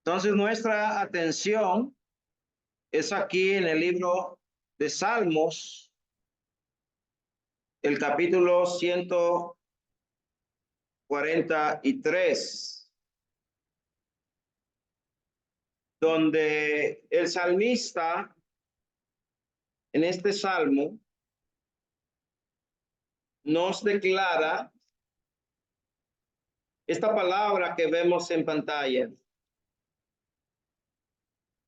Entonces nuestra atención es aquí en el libro de Salmos, el capítulo 143, donde el salmista en este salmo nos declara esta palabra que vemos en pantalla.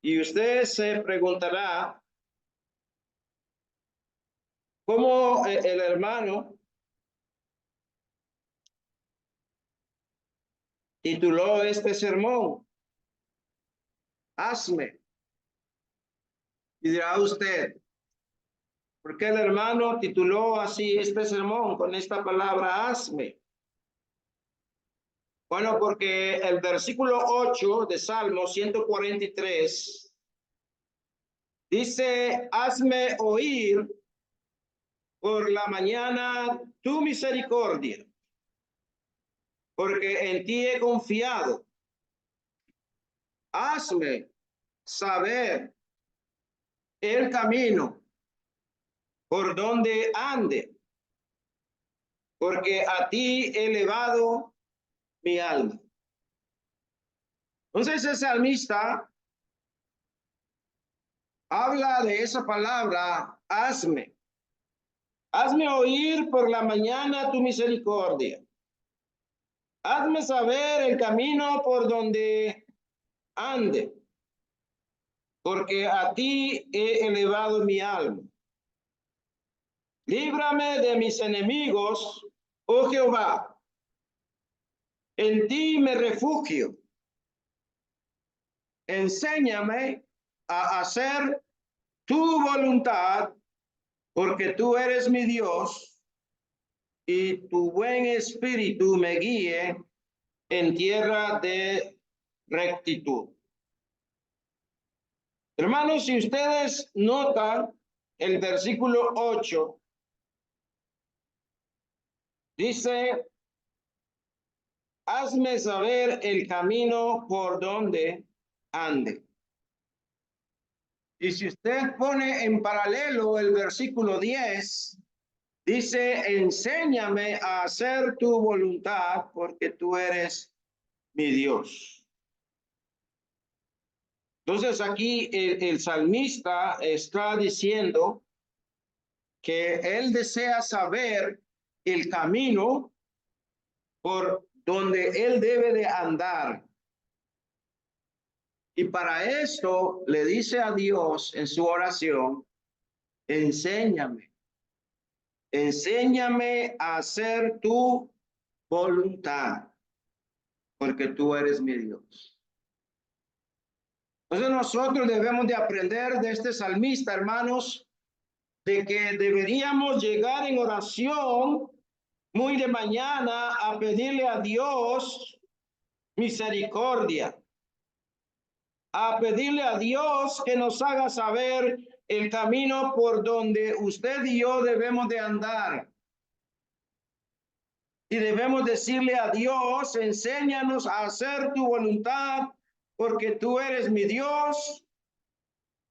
Y usted se preguntará cómo el hermano tituló este sermón, Hazme. Y dirá usted, ¿por qué el hermano tituló así este sermón con esta palabra hazme? Bueno, porque el versículo 8 de Salmo 143 dice, hazme oír por la mañana tu misericordia, porque en ti he confiado. Hazme saber el camino por donde ande, porque a ti he elevado mi alma. Entonces el salmista habla de esa palabra, hazme. Hazme oír por la mañana tu misericordia. Hazme saber el camino por donde ande, porque a ti he elevado mi alma. Líbrame de mis enemigos, oh Jehová. En ti me refugio. Enséñame a hacer tu voluntad, porque tú eres mi Dios y tu buen espíritu me guíe en tierra de rectitud. Hermanos, si ustedes notan el versículo 8, dice, hazme saber el camino por donde ande. Y si usted pone en paralelo el versículo 10, dice, enséñame a hacer tu voluntad porque tú eres mi Dios. Entonces aquí el salmista está diciendo que él desea saber el camino por donde él debe de andar. Y para esto le dice a Dios en su oración, enséñame, enséñame a hacer tu voluntad, porque tú eres mi Dios. Entonces nosotros debemos de aprender de este salmista, hermanos, de que deberíamos llegar en oración muy de mañana a pedirle a Dios misericordia, a pedirle a Dios que nos haga saber el camino por donde usted y yo debemos de andar. Y debemos decirle a Dios, enséñanos a hacer tu voluntad, porque tú eres mi Dios.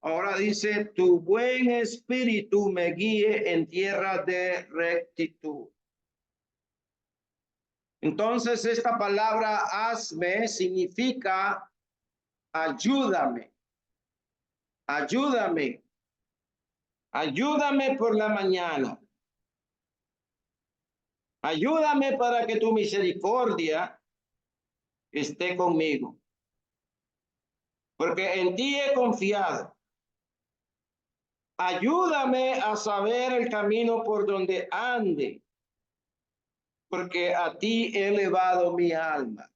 Ahora dice, tu buen espíritu me guíe en tierra de rectitud. Entonces esta palabra hazme significa ayúdame, ayúdame, ayúdame por la mañana. Ayúdame para que tu misericordia esté conmigo, porque en ti he confiado. Ayúdame a saber el camino por donde ande, porque a ti he elevado mi alma.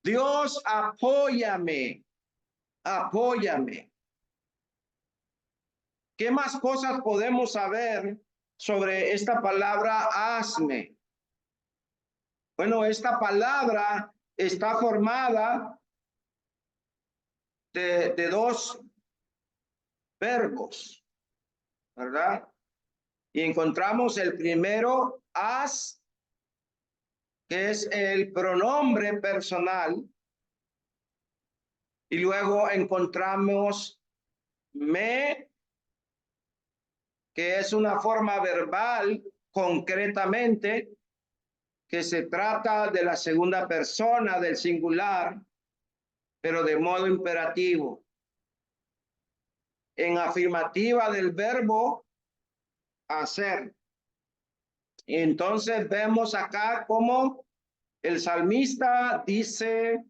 Dios, apóyame, apóyame. ¿Qué más cosas podemos saber sobre esta palabra hazme? Bueno, esta palabra está formada de dos verbos, ¿verdad? Y encontramos el primero, haz, que es el pronombre personal, Y luego encontramos me, que es una forma verbal concretamente, que se trata de la segunda persona del singular, pero de modo imperativo. En afirmativa del verbo hacer. Entonces vemos acá cómo el salmista dice,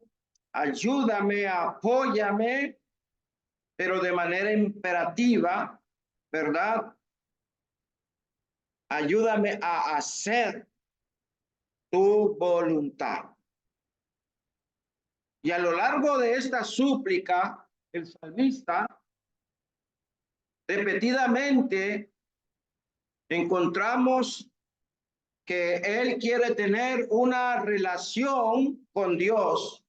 ayúdame, apóyame, pero de manera imperativa, ¿verdad? Ayúdame a hacer tu voluntad. Y a lo largo de esta súplica, el salmista repetidamente encontramos que él quiere tener una relación con Dios,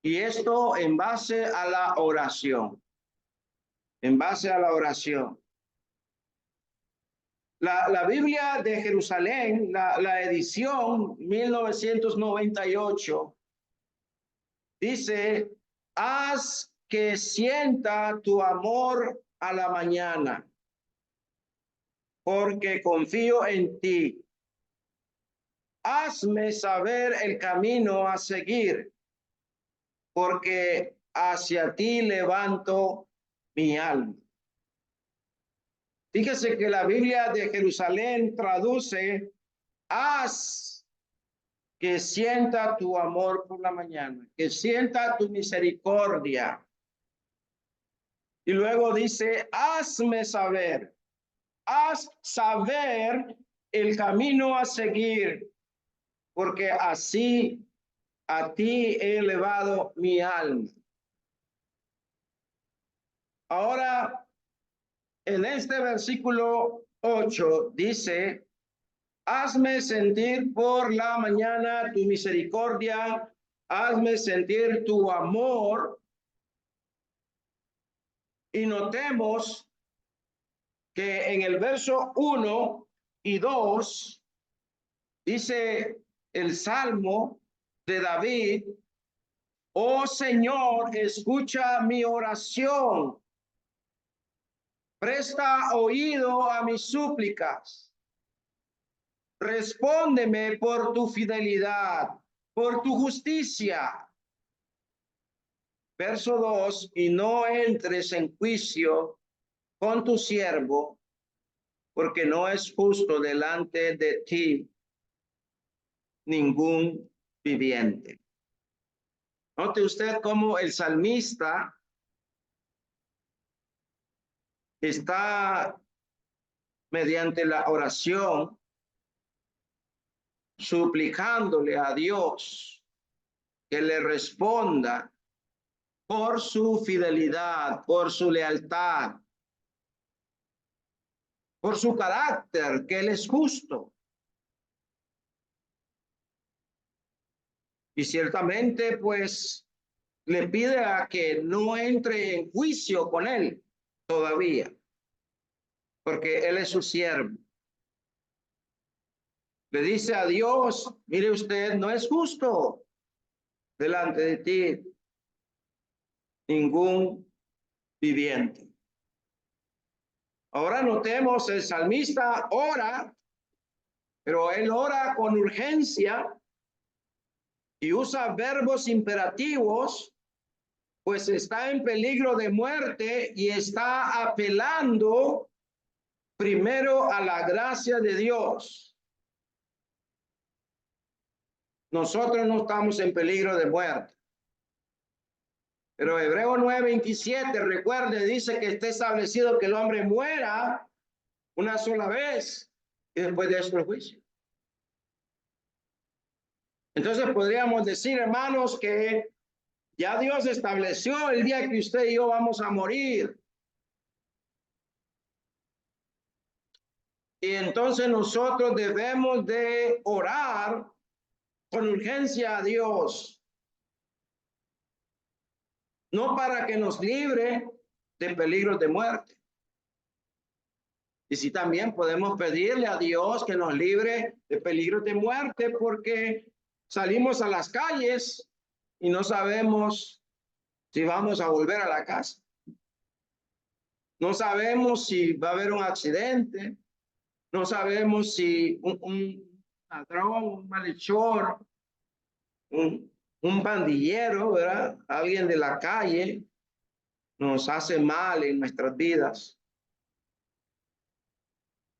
y esto en base a la oración, en base a la oración. La Biblia de Jerusalén, la edición 1998, dice, haz que sienta tu amor a la mañana, porque confío en ti. Hazme saber el camino a seguir, porque hacia ti levanto mi alma. Fíjese que la Biblia de Jerusalén traduce, haz que sienta tu amor por la mañana, que sienta tu misericordia. Y luego dice, hazme saber, haz saber el camino a seguir, porque así a ti he elevado mi alma. Ahora, en este versículo 8 dice, hazme sentir por la mañana tu misericordia, hazme sentir tu amor. Y notemos que en el verso 1 y 2 dice el Salmo de David, oh Señor, escucha mi oración, presta oído a mis súplicas, respóndeme por tu fidelidad, por tu justicia. Verso 2, y no entres en juicio con tu siervo, porque no es justo delante de ti ningún viviente. Note usted cómo el salmista está, mediante la oración, suplicándole a Dios que le responda por su fidelidad, por su lealtad, por su carácter, que Él es justo. Y ciertamente, pues, le pide a que no entre en juicio con Él todavía, porque Él es su siervo. Le dice a Dios, mire usted, no es justo delante de ti ningún viviente. Ahora notemos, el salmista ora, pero él ora con urgencia y usa verbos imperativos, pues está en peligro de muerte y está apelando primero a la gracia de Dios. Nosotros no estamos en peligro de muerte. Pero Hebreo 9:27, recuerde, dice que está establecido que el hombre muera una sola vez y después de eso el juicio. Entonces podríamos decir, hermanos, que ya Dios estableció el día que usted y yo vamos a morir. Y entonces nosotros debemos de orar con urgencia a Dios, no para que nos libre de peligros de muerte. Y sí, también podemos pedirle a Dios que nos libre de peligros de muerte, porque salimos a las calles y no sabemos si vamos a volver a la casa. No sabemos si va a haber un accidente. No sabemos si un ladrón, un malhechor, un pandillero, ¿verdad? Alguien de la calle nos hace mal en nuestras vidas.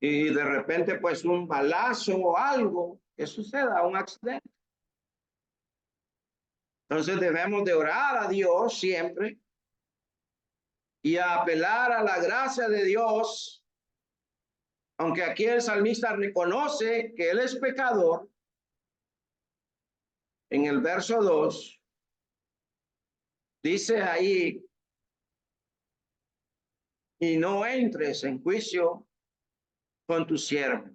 Y de repente, pues, un balazo o algo que suceda, un accidente. Entonces debemos de orar a Dios siempre y a apelar a la gracia de Dios, aunque aquí el salmista reconoce que él es pecador. En el verso 2 dice ahí, y no entres en juicio con tu siervo.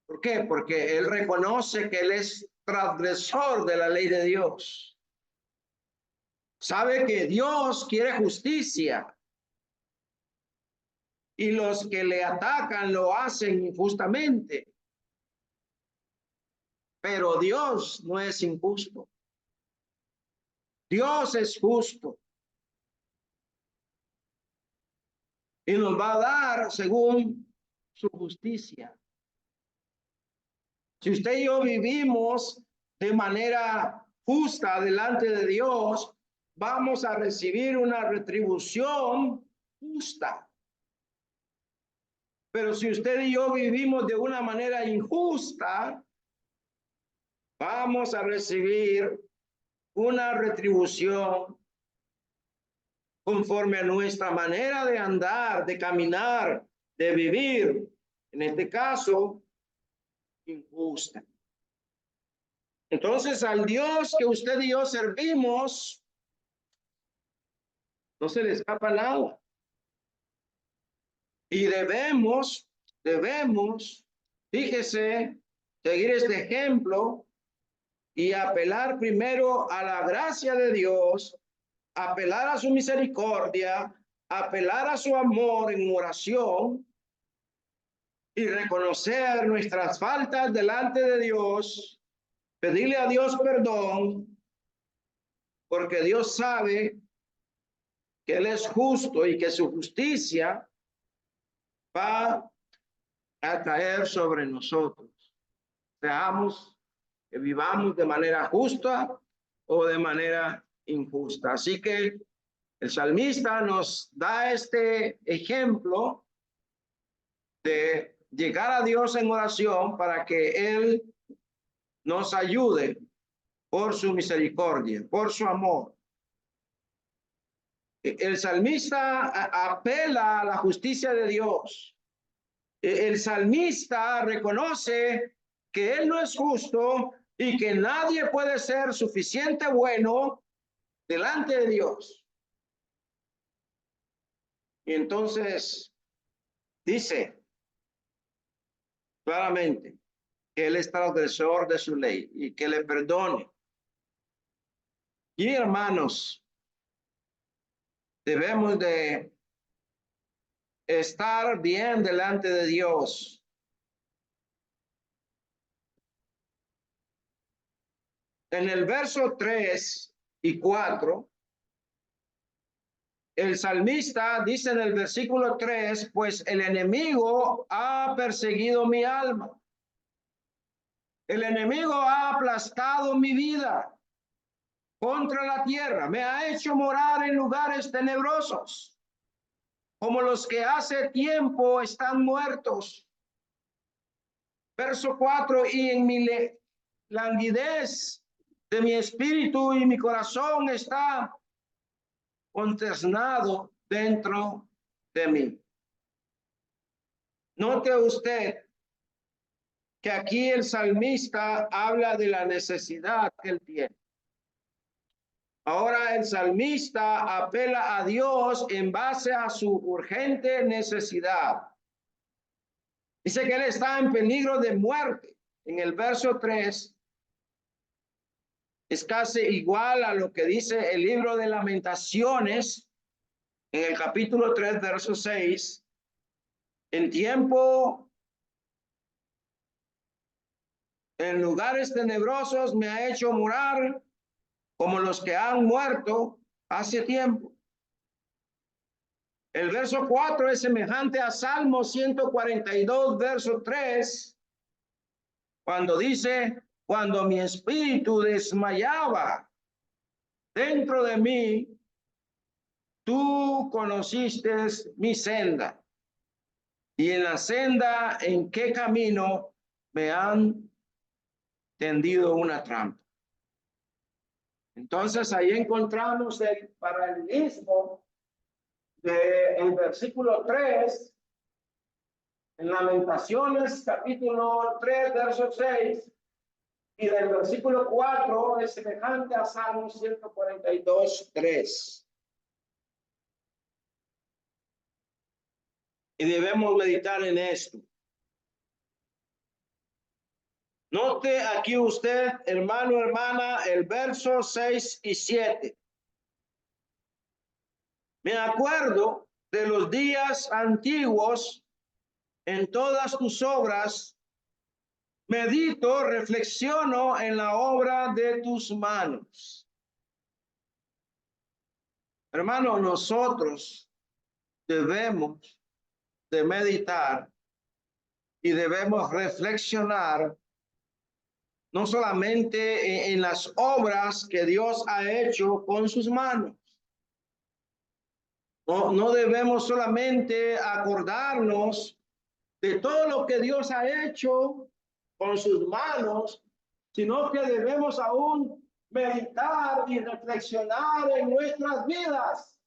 ¿Por qué? Porque él reconoce que él es transgresor de la ley de Dios. Sabe que Dios quiere justicia y los que le atacan lo hacen injustamente. Pero Dios no es injusto. Dios es justo. Y nos va a dar según su justicia. Si usted y yo vivimos de manera justa delante de Dios, vamos a recibir una retribución justa. Pero si usted y yo vivimos de una manera injusta, vamos a recibir una retribución conforme a nuestra manera de andar, de caminar, de vivir. En este caso, injusta. Entonces, al Dios que usted y yo servimos, no se le escapa nada. Y debemos, fíjese, seguir este ejemplo y apelar primero a la gracia de Dios, apelar a su misericordia, apelar a su amor en oración y reconocer nuestras faltas delante de Dios, pedirle a Dios perdón, porque Dios sabe que Él es justo y que su justicia va a caer sobre nosotros. Seamos que vivamos de manera justa o de manera injusta. Así que el salmista nos da este ejemplo de llegar a Dios en oración para que Él nos ayude por su misericordia, por su amor. El salmista apela a la justicia de Dios. El salmista reconoce que él no es justo y que nadie puede ser suficiente bueno delante de Dios. Y entonces dice claramente que él es transgresor de su ley y que le perdone. Y hermanos, debemos de estar bien delante de Dios. En el verso 3 y 4, el salmista dice en el versículo 3, pues el enemigo ha perseguido mi alma. El enemigo ha aplastado mi vida contra la tierra. Me ha hecho morar en lugares tenebrosos, como los que hace tiempo están muertos. Verso 4, y en mi languidez de mi espíritu y mi corazón está consternado dentro de mí. Note usted que aquí el salmista habla de la necesidad que él tiene. Ahora el salmista apela a Dios en base a su urgente necesidad. Dice que él está en peligro de muerte. En el verso 3 es casi igual a lo que dice el libro de Lamentaciones en el capítulo 3, verso 6. En lugares tenebrosos me ha hecho morar, como los que han muerto hace tiempo. El verso 4 es semejante a Salmo 142, verso 3, cuando dice, cuando mi espíritu desmayaba dentro de mí, tú conociste mi senda, y en la senda en qué camino me han tendido una trampa. Entonces ahí encontramos el paralelismo del versículo 3 en Lamentaciones capítulo 3 verso 6 y del versículo 4 es semejante a Salmo 142, 3. Y debemos meditar en esto. Note aquí usted, hermano, hermana, el verso 6 y 7. Me acuerdo de los días antiguos, en todas tus obras, medito, reflexiono en la obra de tus manos. Hermano, nosotros debemos de meditar y debemos reflexionar no solamente en las obras que Dios ha hecho con sus manos. No debemos solamente acordarnos de todo lo que Dios ha hecho con sus manos, sino que debemos aún meditar y reflexionar en nuestras vidas.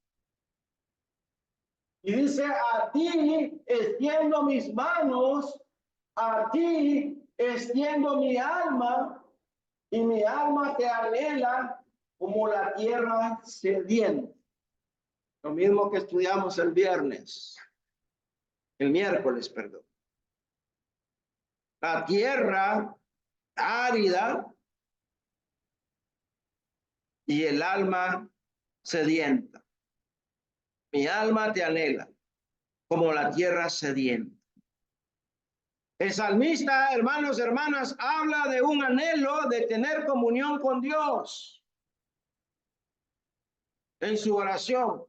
Y dice, a ti extiendo mis manos, a ti extiendo mi alma, y mi alma te anhela como la tierra sedienta. Lo mismo que estudiamos el miércoles, perdón. La tierra árida y el alma sedienta. Mi alma te anhela como la tierra sedienta. El salmista, hermanos, hermanas, habla de un anhelo de tener comunión con Dios en su oración.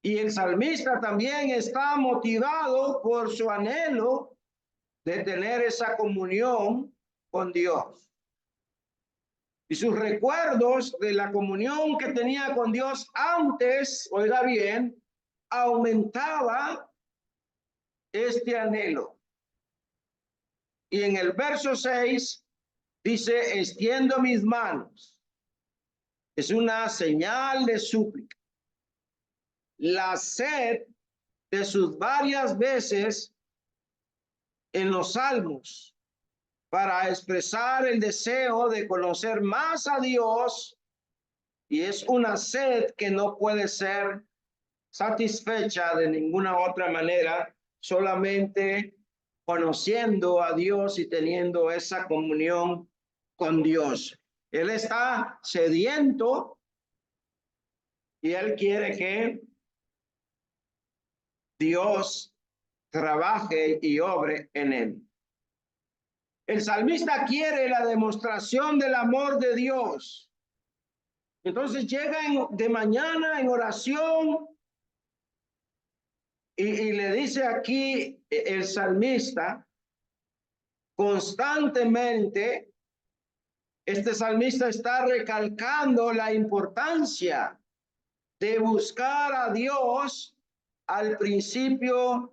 Y el salmista también está motivado por su anhelo de tener esa comunión con Dios. Y sus recuerdos de la comunión que tenía con Dios antes, oiga bien, aumentaba este anhelo. Y en el verso 6 dice, extiendo mis manos. Es una señal de súplica. La sed de sus varias veces en los salmos para expresar el deseo de conocer más a Dios, y es una sed que no puede ser satisfecha de ninguna otra manera, solamente conociendo a Dios y teniendo esa comunión con Dios. Él está sediento y él quiere que Dios trabaje y obre en él. El salmista quiere la demostración del amor de Dios. Entonces llega de mañana en oración y le dice aquí el salmista, constantemente, este salmista está recalcando la importancia de buscar a Dios al principio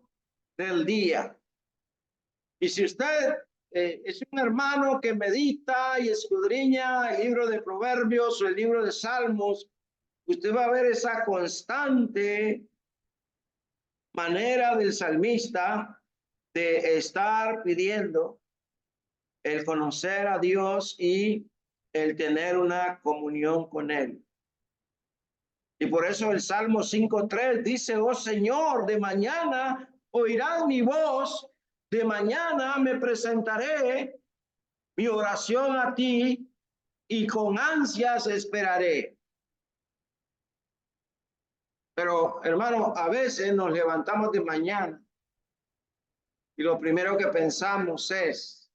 del día. Y si usted es un hermano que medita y escudriña el libro de Proverbios o el libro de Salmos, usted va a ver esa constante manera del salmista de estar pidiendo el conocer a Dios y el tener una comunión con él. Y por eso el Salmo 5:3 dice, oh Señor, de mañana oirán mi voz, de mañana me presentaré mi oración a ti y con ansias esperaré. Pero, hermano, a veces nos levantamos de mañana y lo primero que pensamos es,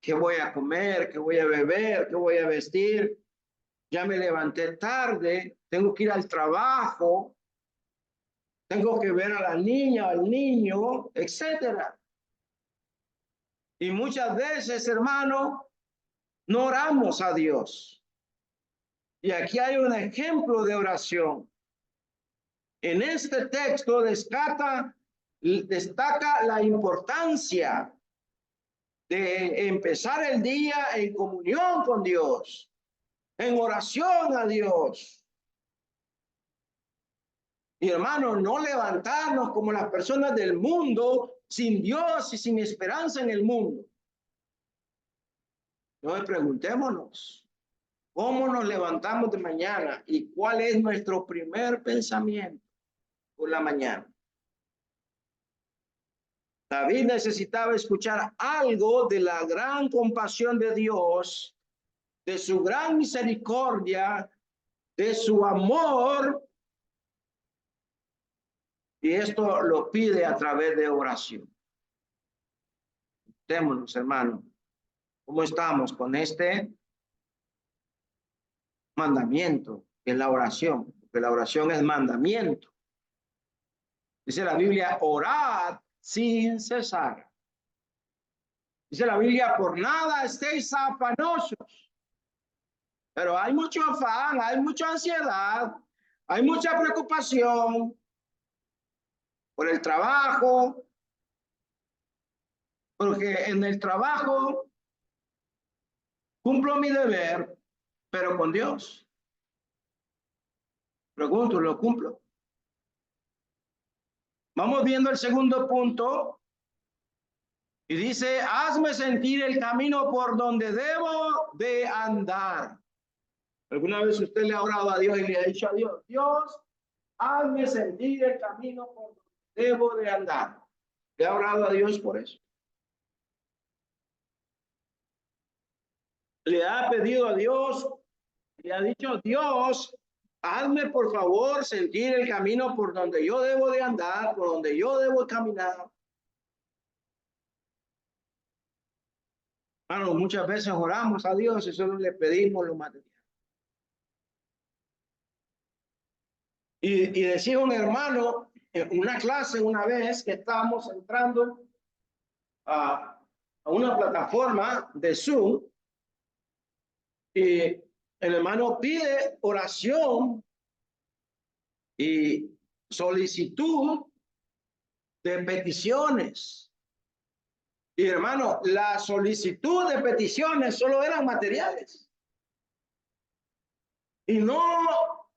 ¿Qué voy a comer? ¿Qué voy a beber? ¿Qué voy a vestir? Ya me levanté tarde, tengo que ir al trabajo, tengo que ver a la niña, al niño, etcétera. Y muchas veces, hermano, no oramos a Dios. Y aquí hay un ejemplo de oración. En este texto destaca la importancia de empezar el día en comunión con Dios, en oración a Dios. Y hermano, no levantarnos como las personas del mundo, sin Dios y sin esperanza en el mundo. Entonces preguntémonos, ¿cómo nos levantamos de mañana y cuál es nuestro primer pensamiento por la mañana? David necesitaba escuchar algo de la gran compasión de Dios, de su gran misericordia, de su amor, y esto lo pide a través de oración. Démonos, hermano, ¿cómo estamos con este mandamiento, que es la oración? Porque la oración es mandamiento. Dice la Biblia, orad sin cesar. Dice la Biblia, por nada estéis afanosos. Pero hay mucho afán, hay mucha ansiedad, hay mucha preocupación por el trabajo, porque en el trabajo cumplo mi deber, pero con Dios. Pregunto, ¿lo cumplo? Vamos viendo el segundo punto. Y dice, hazme sentir el camino por donde debo de andar. ¿Alguna vez usted le ha orado a Dios y le ha dicho a Dios, Dios, hazme sentir el camino por donde debo de andar? ¿Le ha orado a Dios por eso? Le ha pedido a Dios, le ha dicho, Dios, hazme por favor sentir el camino por donde yo debo de andar, por donde yo debo caminar. Bueno, muchas veces oramos a Dios y solo le pedimos lo material. Y decía un hermano en una clase una vez que estábamos entrando a una plataforma de Zoom y el hermano pide oración y solicitud de peticiones. Y hermano, la solicitud de peticiones solo eran materiales y no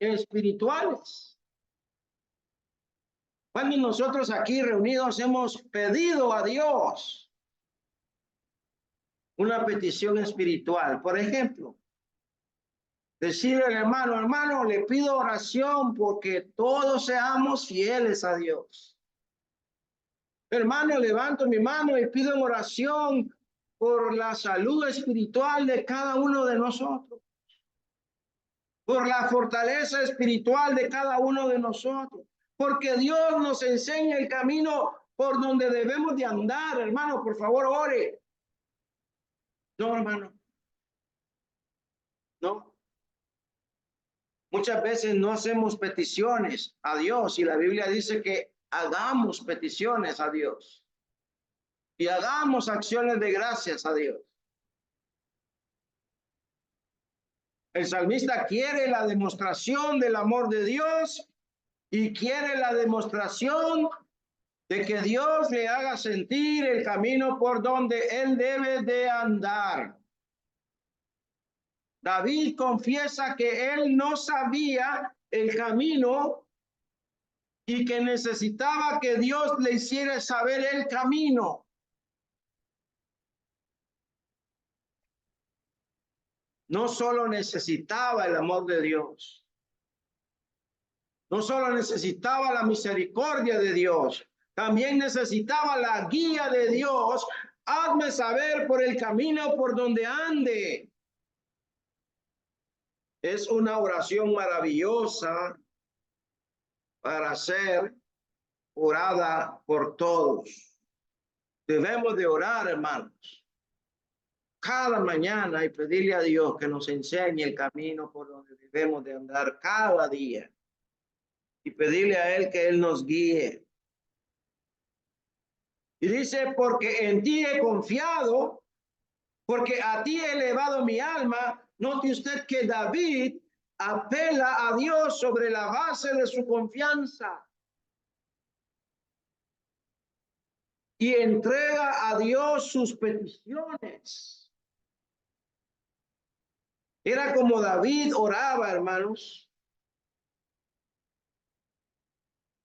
espirituales. Cuando nosotros aquí reunidos hemos pedido a Dios una petición espiritual, por ejemplo, decirle al hermano, hermano, le pido oración porque todos seamos fieles a Dios. Hermano, levanto mi mano y pido en oración por la salud espiritual de cada uno de nosotros, por la fortaleza espiritual de cada uno de nosotros, porque Dios nos enseña el camino por donde debemos de andar. Hermano, por favor, ore. No, hermano. No. Muchas veces no hacemos peticiones a Dios y la Biblia dice que hagamos peticiones a Dios y hagamos acciones de gracias a Dios. El salmista quiere la demostración del amor de Dios y quiere la demostración de que Dios le haga sentir el camino por donde él debe de andar. David confiesa que él no sabía el camino y que necesitaba que Dios le hiciera saber el camino. No solo necesitaba el amor de Dios, no solo necesitaba la misericordia de Dios, también necesitaba la guía de Dios. Hazme saber por el camino por donde ande. Es una oración maravillosa para ser orada por todos. Debemos de orar, hermanos, cada mañana y pedirle a Dios que nos enseñe el camino por donde debemos de andar cada día. Y pedirle a Él que Él nos guíe. Y dice, porque en ti he confiado, porque a ti he elevado mi alma. Note usted que David apela a Dios sobre la base de su confianza. Y entrega a Dios sus peticiones. Era como David oraba, hermanos.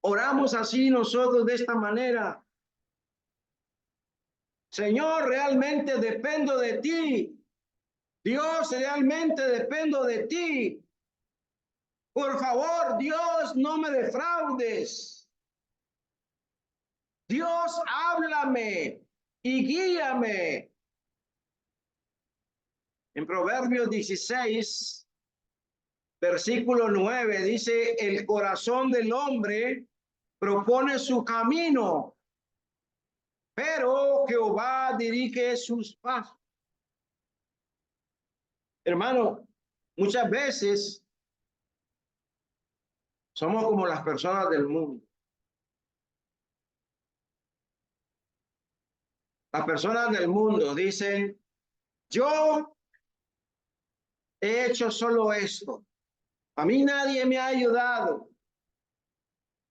Oramos así nosotros de esta manera. Señor, realmente dependo de ti. Dios, realmente dependo de ti. Por favor, Dios, no me defraudes. Dios, háblame y guíame. En Proverbios 16, versículo 9, dice, el corazón del hombre propone su camino, pero Jehová dirige sus pasos. Hermano, muchas veces somos como las personas del mundo. Las personas del mundo dicen, yo he hecho solo esto. A mí nadie me ha ayudado.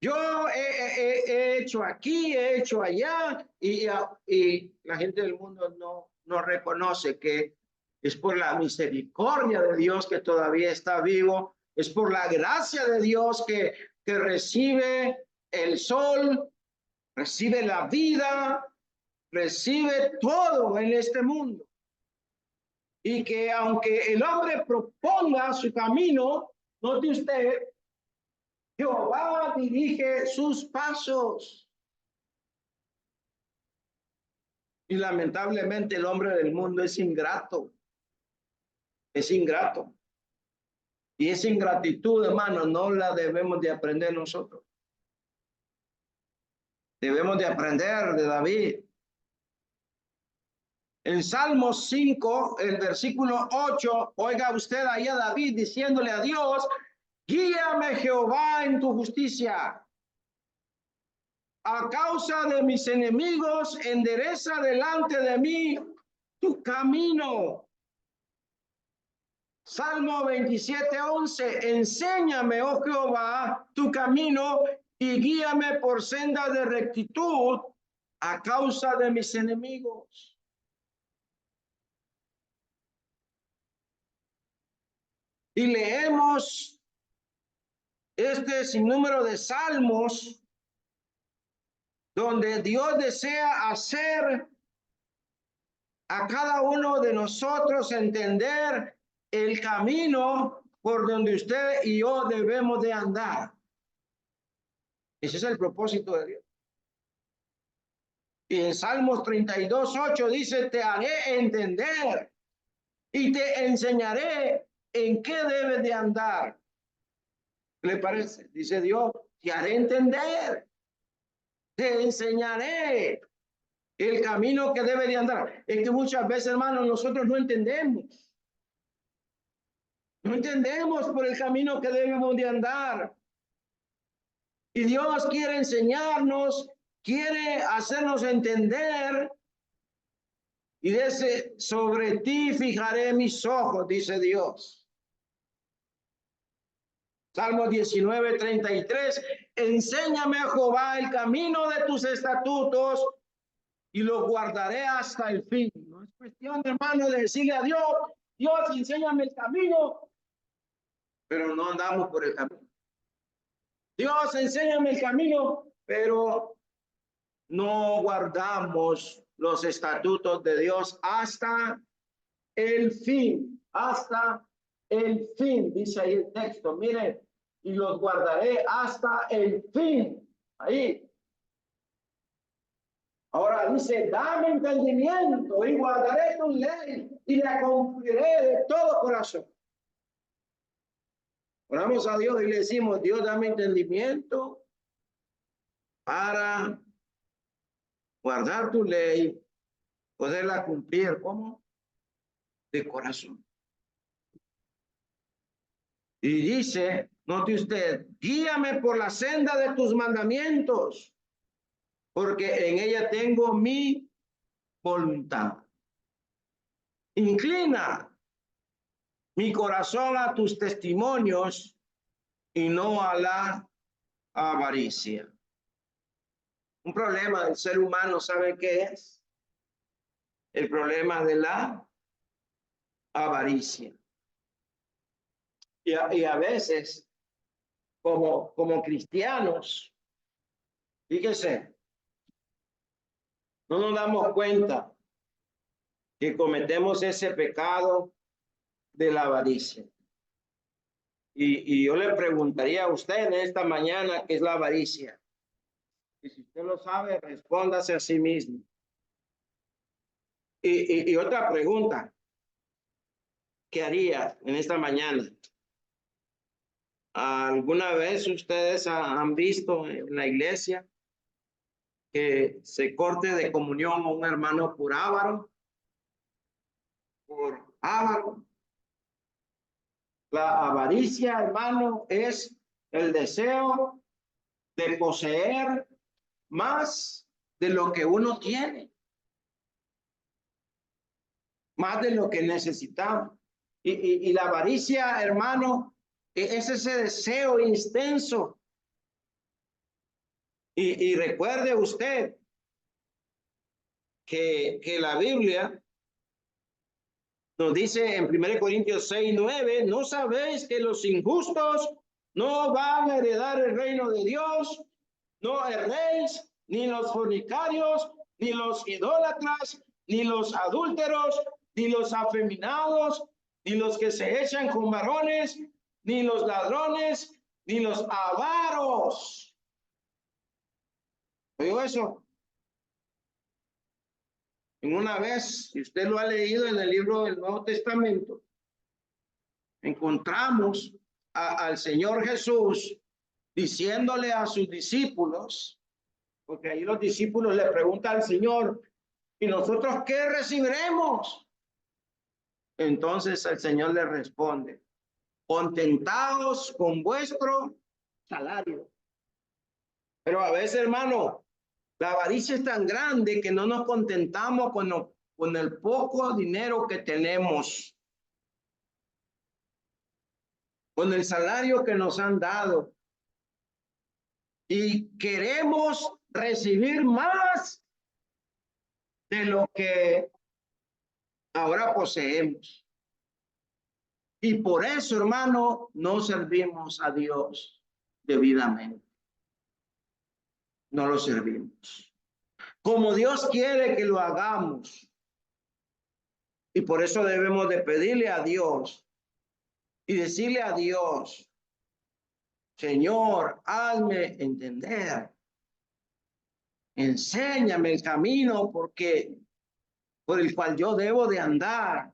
Yo he hecho aquí, he hecho allá, y la gente del mundo no reconoce que es por la misericordia de Dios que todavía está vivo, es por la gracia de Dios que recibe el sol, recibe la vida, recibe todo en este mundo. Y que aunque el hombre proponga su camino, note usted, Jehová dirige sus pasos. Y lamentablemente el hombre del mundo es ingrato. Es ingrato. Y esa ingratitud, hermano, no la debemos de aprender nosotros. Debemos de aprender de David. En Salmos 5, el versículo 8, oiga usted ahí a David diciéndole a Dios, guíame Jehová en tu justicia. A causa de mis enemigos, endereza delante de mí tu camino. Salmo 27:11, enséñame, oh Jehová, tu camino y guíame por senda de rectitud a causa de mis enemigos. Y leemos este sinnúmero de salmos donde Dios desea hacer a cada uno de nosotros entender el camino por donde usted y yo debemos de andar. Ese es el propósito de Dios. Y en Salmos 32:8 dice, te haré entender y te enseñaré en qué debes de andar. ¿Qué le parece? Dice Dios, te haré entender, te enseñaré el camino que debe de andar. Es que muchas veces, hermanos, nosotros no entendemos. No entendemos por el camino que debemos de andar. Y Dios quiere enseñarnos, quiere hacernos entender. Y dice, sobre ti fijaré mis ojos, dice Dios. Salmo 19:33, enséñame, Jehová, el camino de tus estatutos y lo guardaré hasta el fin. No es cuestión, hermano, de decirle a Dios, Dios, enséñame el camino, pero no andamos por el camino. Dios, enséñame el camino, pero no guardamos los estatutos de Dios hasta el fin, hasta el fin, dice ahí el texto, mire, y los guardaré hasta el fin, ahí. Ahora dice, dame entendimiento y guardaré tu ley y la cumpliré de todo corazón. Oramos a Dios y le decimos, Dios, dame entendimiento para guardar tu ley, poderla cumplir, ¿cómo? De corazón. Y dice, note usted, guíame por la senda de tus mandamientos, porque en ella tengo mi voluntad. Inclina mi corazón a tus testimonios y no a la avaricia. Un problema del ser humano, ¿sabe qué es? El problema de la avaricia. Y a veces, como cristianos, fíjese, no nos damos cuenta que cometemos ese pecado de la avaricia. Y yo le preguntaría a usted en esta mañana qué es la avaricia. Y si usted lo sabe, respóndase a sí mismo. Y otra pregunta, ¿qué haría en esta mañana? ¿Alguna vez ustedes han visto en la iglesia que se corte de comunión a un hermano por avaro? Por avaro. La avaricia, hermano, es el deseo de poseer más de lo que uno tiene, más de lo que necesitamos. Y la avaricia, hermano, es ese deseo intenso. Y recuerde usted que la Biblia nos dice en 1 Corintios 6:9, ¿no sabéis que los injustos no van a heredar el reino de Dios? No erréis, ni los fornicarios, ni los idólatras, ni los adúlteros, ni los afeminados, ni los que se echan con varones, ni los ladrones, ni los avaros. ¿Oyó eso? En una vez, si usted lo ha leído en el libro del Nuevo Testamento, encontramos al Señor Jesús diciéndole a sus discípulos, porque ahí los discípulos le preguntan al Señor, ¿y nosotros qué recibiremos? Entonces el Señor le responde, contentados con vuestro salario. Pero a veces, hermano, la avaricia es tan grande que no nos contentamos con el poco dinero que tenemos, con el salario que nos han dado. Y queremos recibir más de lo que ahora poseemos. Y por eso, hermano, no servimos a Dios debidamente. No lo servimos como Dios quiere que lo hagamos. Y por eso debemos de pedirle a Dios y decirle a Dios, Señor, hazme entender, enséñame el camino por el cual yo debo de andar.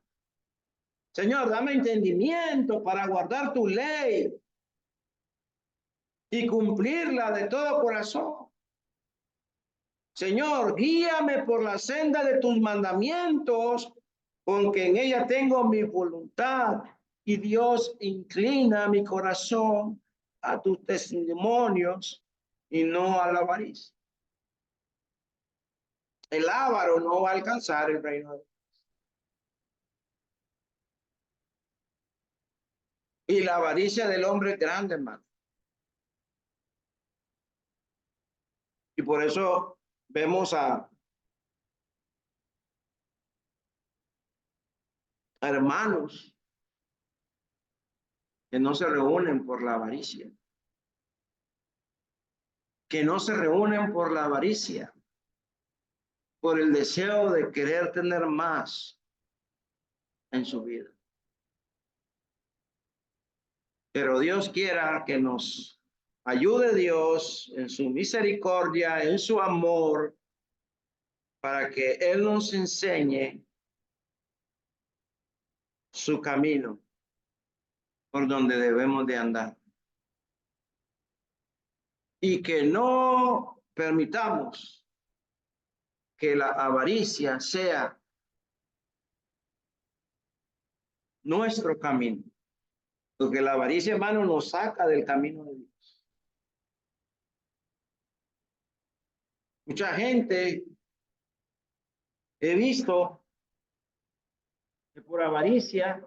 Señor, dame entendimiento para guardar tu ley y cumplirla de todo corazón. Señor, guíame por la senda de tus mandamientos, porque en ella tengo mi voluntad. Y Dios, inclina mi corazón a tus testimonios y no a la avaricia. El avaro no va a alcanzar el reino de Dios. Y la avaricia del hombre es grande, hermano. Y por eso vemos a hermanos que no se reúnen por la avaricia. Que no se reúnen por la avaricia, por el deseo de querer tener más en su vida. Pero Dios quiera que nos ayude Dios en su misericordia, en su amor, para que Él nos enseñe su camino por donde debemos de andar. Y que no permitamos que la avaricia sea nuestro camino. Porque la avaricia, hermano, nos saca del camino de Dios. Mucha gente he visto que por avaricia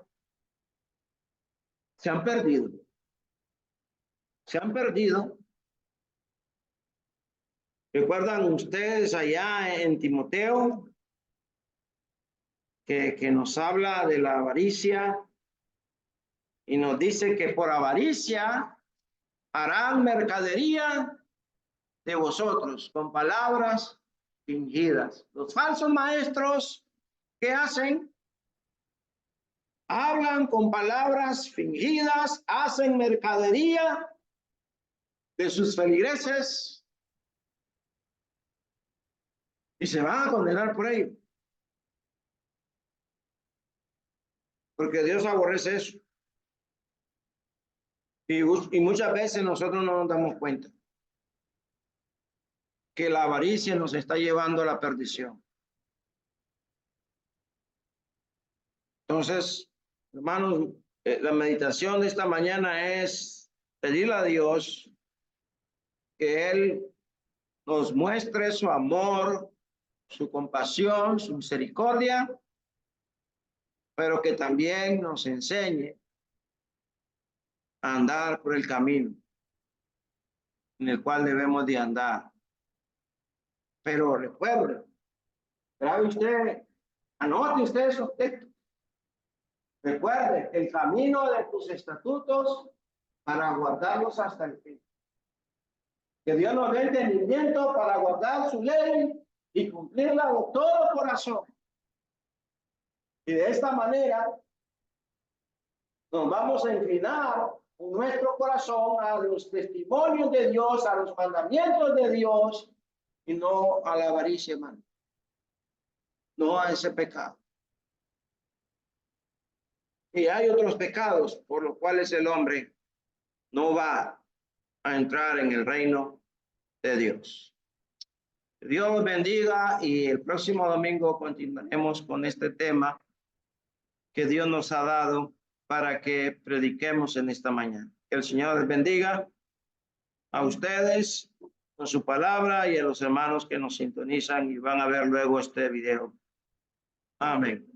se han perdido. Se han perdido. ¿Recuerdan ustedes allá en Timoteo que nos habla de la avaricia y nos dice que por avaricia harán mercadería de vosotros con palabras fingidas? Los falsos maestros, ¿qué hacen? Hablan con palabras fingidas, hacen mercadería de sus feligreses y se van a condenar por ello. Porque Dios aborrece eso. Y muchas veces nosotros no nos damos cuenta que la avaricia nos está llevando a la perdición. Entonces, hermanos, la meditación de esta mañana es pedirle a Dios que Él nos muestre su amor, su compasión, su misericordia, pero que también nos enseñe a andar por el camino en el cual debemos de andar. Pero recuerde, grabe usted, anote usted esos textos. Recuerde, el camino de tus estatutos para guardarlos hasta el fin. Que Dios nos dé entendimiento para guardar su ley y cumplirla de todo corazón. Y de esta manera nos vamos a inclinar en nuestro corazón a los testimonios de Dios, a los mandamientos de Dios y no a la avaricia, hermano. No a ese pecado. Y hay otros pecados por los cuales el hombre no va a entrar en el reino de Dios. Dios los bendiga y el próximo domingo continuaremos con este tema que Dios nos ha dado para que prediquemos en esta mañana. Que el Señor les bendiga a ustedes con su palabra y a los hermanos que nos sintonizan y van a ver luego este video. Amén.